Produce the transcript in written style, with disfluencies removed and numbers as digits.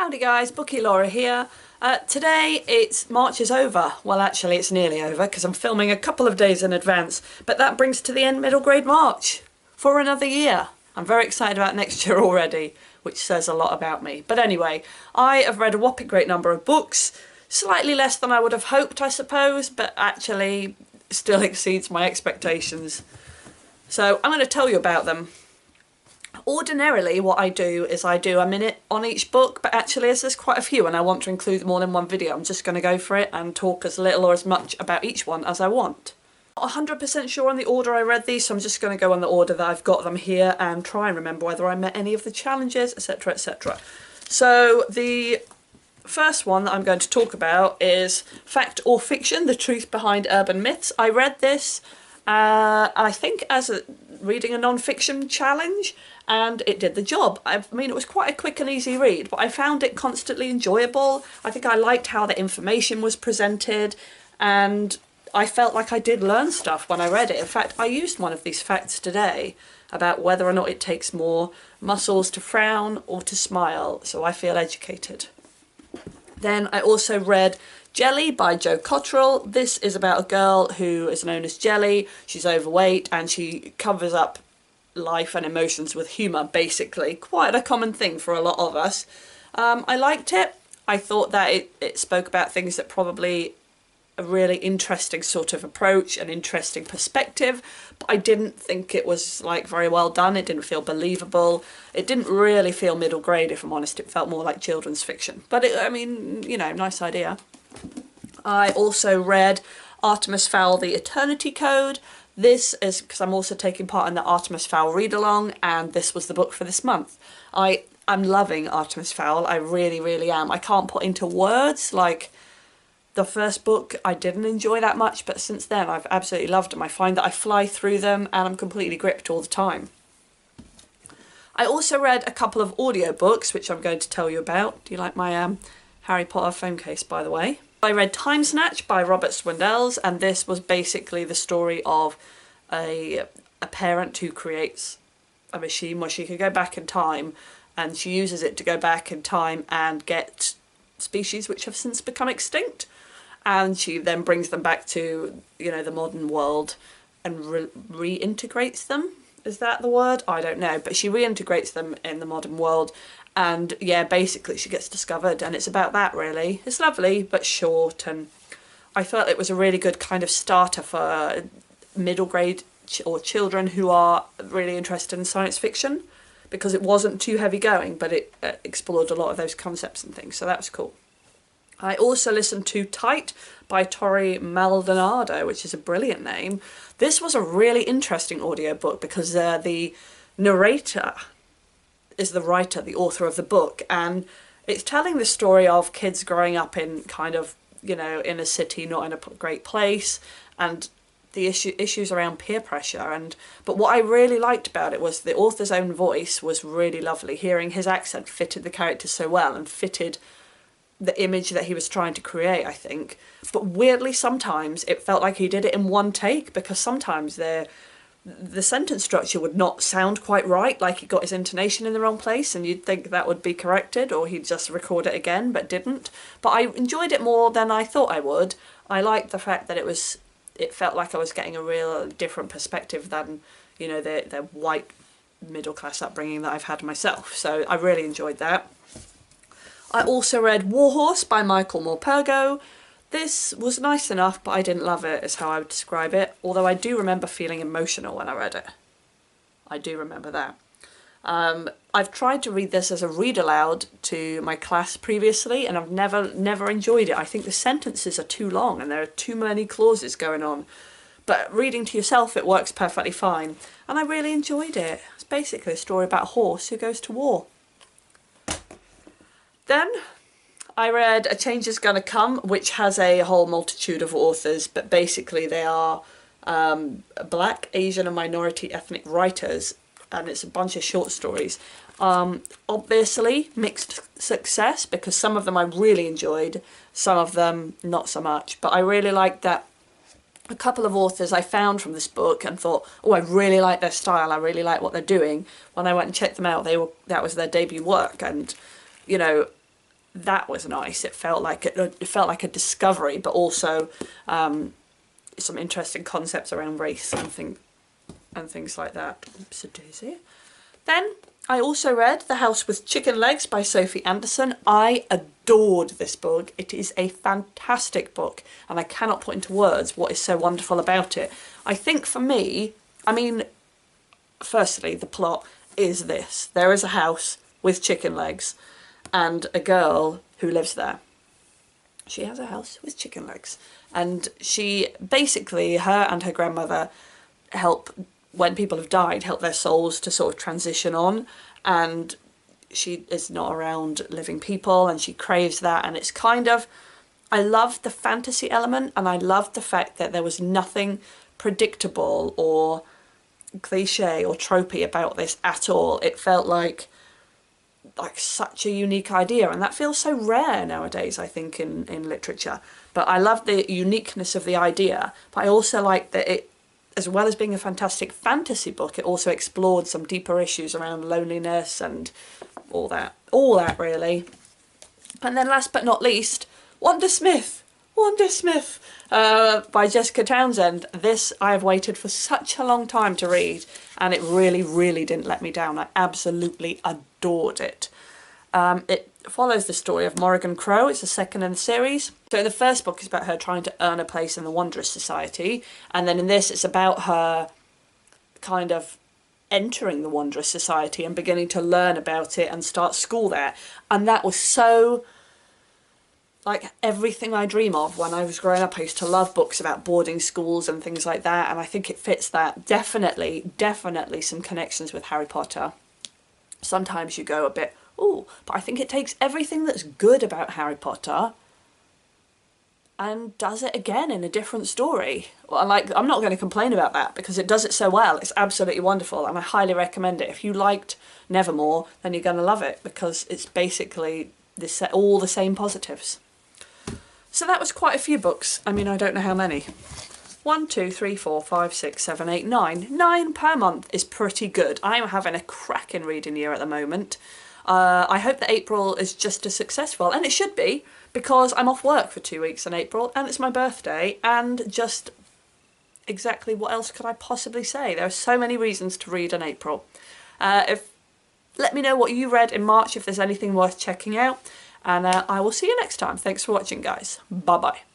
Howdy guys, Bookie Laura here. Today March is over. Well, actually it's nearly over because I'm filming a couple of days in advance, but that brings to the end middle grade March for another year. I'm very excited about next year already, which says a lot about me. But anyway, I have read a whopping great number of books, slightly less than I would have hoped, I suppose, but actually still exceeds my expectations. So I'm going to tell you about them. Ordinarily what I do is I do a minute on each book, but actually as there's quite a few and I want to include them all in one video, I'm just going to go for it and talk as little or as much about each one as I want. Not 100% sure on the order I read these, so I'm just going to go on the order that I've got them here and try and remember whether I met any of the challenges, etc, etc. So the first one that I'm going to talk about is Fact or Fiction, The Truth Behind Urban Myths. I read this I think as reading a non-fiction challenge, and it did the job. I mean, it was quite a quick and easy read, but I found it constantly enjoyable. I think I liked how the information was presented, and I felt like I did learn stuff when I read it. In fact, I used one of these facts today about whether or not it takes more muscles to frown or to smile, so I feel educated. Then I also read Jelly by Joe Cottrell. This is about a girl who is known as Jelly. She's overweight and she covers up life and emotions with humour, basically. Quite a common thing for a lot of us. I liked it. I thought that it spoke about things that probably a really interesting sort of approach, an interesting perspective, but I didn't think it was like very well done. It didn't feel believable. It didn't really feel middle grade, if I'm honest. It felt more like children's fiction, but I mean, you know, nice idea. I also read Artemis Fowl, The Eternity Code. This is because I'm also taking part in the Artemis Fowl read-along, and this was the book for this month. I'm loving Artemis Fowl. I really, really am. I can't put into words, like the first book I didn't enjoy that much, but since then I've absolutely loved them. I find that I fly through them and I'm completely gripped all the time. I also read a couple of audiobooks, which I'm going to tell you about. Do you like my Harry Potter phone case, by the way? I read Timesnatch by Robert Swindells, and this was basically the story of a parent who creates a machine where she can go back in time, and she uses it to go back in time and get species which have since become extinct, and she then brings them back to, you know, the modern world and reintegrates them. Is that the word? I don't know, but she reintegrates them in the modern world. And yeah, basically she gets discovered, and it's about that really. It's lovely but short, and I felt it was a really good kind of starter for middle grade or children who are really interested in science fiction, because it wasn't too heavy going, but it explored a lot of those concepts and things, so that was cool. I also listened to Tight by Torre Maldonado, which is a brilliant name. This was a really interesting audiobook because the narrator is the writer, the author of the book, and it's telling the story of kids growing up in kind of, you know, in a city, not in a great place, and the issues around peer pressure. But what I really liked about it was the author's own voice was really lovely. Hearing his accent fitted the character so well and fitted the image that he was trying to create, I think. But weirdly, sometimes it felt like he did it in one take, because sometimes the sentence structure would not sound quite right, like he got his intonation in the wrong place, and you'd think that would be corrected, or he'd just record it again, but didn't. But I enjoyed it more than I thought I would. I liked the fact that it felt like I was getting a real different perspective than, you know, the white middle class upbringing that I've had myself. So I really enjoyed that. I also read Warhorse by Morpurgo. This was nice enough, but I didn't love it, is how I would describe it. Although I do remember feeling emotional when I read it. I do remember that. I've tried to read this as a read aloud to my class previously, and I've never enjoyed it. I think the sentences are too long and there are too many clauses going on. But reading to yourself, it works perfectly fine. And I really enjoyed it. It's basically a story about a horse who goes to war. Then I read A Change Is Gonna Come, which has a whole multitude of authors, but basically they are Black, Asian and minority ethnic writers, and it's a bunch of short stories. Obviously mixed success, because some of them I really enjoyed, some of them not so much, but I really liked that a couple of authors I found from this book and thought, oh, I really like their style, I really like what they're doing. When I went and checked them out, that was their debut work, and, you know, that was nice. It felt like a discovery, but also some interesting concepts around race and things like that. Oops, a daisy. Then I also read The House with Chicken Legs by Sophie Anderson. I adored this book. It is a fantastic book, and I cannot put into words what is so wonderful about it. I think for me, I mean, firstly, the plot is this. There is a house with chicken legs and a girl who lives there. She has a house with chicken legs, and she basically, her and her grandmother help, when people have died, help their souls to sort of transition on, and she is not around living people and she craves that. And it's kind of, I loved the fantasy element, and I loved the fact that there was nothing predictable or cliche or tropey about this at all. It felt like such a unique idea, and that feels so rare nowadays, I think, in literature. But I love the uniqueness of the idea, but I also like that it, as well as being a fantastic fantasy book, it also explored some deeper issues around loneliness and all that really. And then last but not least, Wundersmith by Jessica Townsend. This I have waited for such a long time to read, and it really didn't let me down. I absolutely adored it. It follows the story of Morrigan Crow. It's the second in the series. So the first book is about her trying to earn a place in the Wondrous Society, and then in this it's about her kind of entering the Wondrous Society and beginning to learn about it and start school there. And that was so like everything I dream of when I was growing up. I used to love books about boarding schools and things like that, and I think it fits that. Definitely some connections with Harry Potter. Sometimes you go a bit, ooh, but I think it takes everything that's good about Harry Potter and does it again in a different story. Well, I'm not going to complain about that because it does it so well. It's absolutely wonderful, and I highly recommend it. If you liked Nevermore, then you're going to love it because it's basically all the same positives. So that was quite a few books. I mean, I don't know how many. 1, 2, 3, 4, 5, 6, 7, 8, 9. 9 per month is pretty good. I'm having a cracking reading year at the moment. I hope that April is just as successful, and it should be, because I'm off work for 2 weeks in April, and it's my birthday, and just exactly what else could I possibly say? There are so many reasons to read in April. Let me know what you read in March, if there's anything worth checking out, and I will see you next time. Thanks for watching, guys. Bye-bye.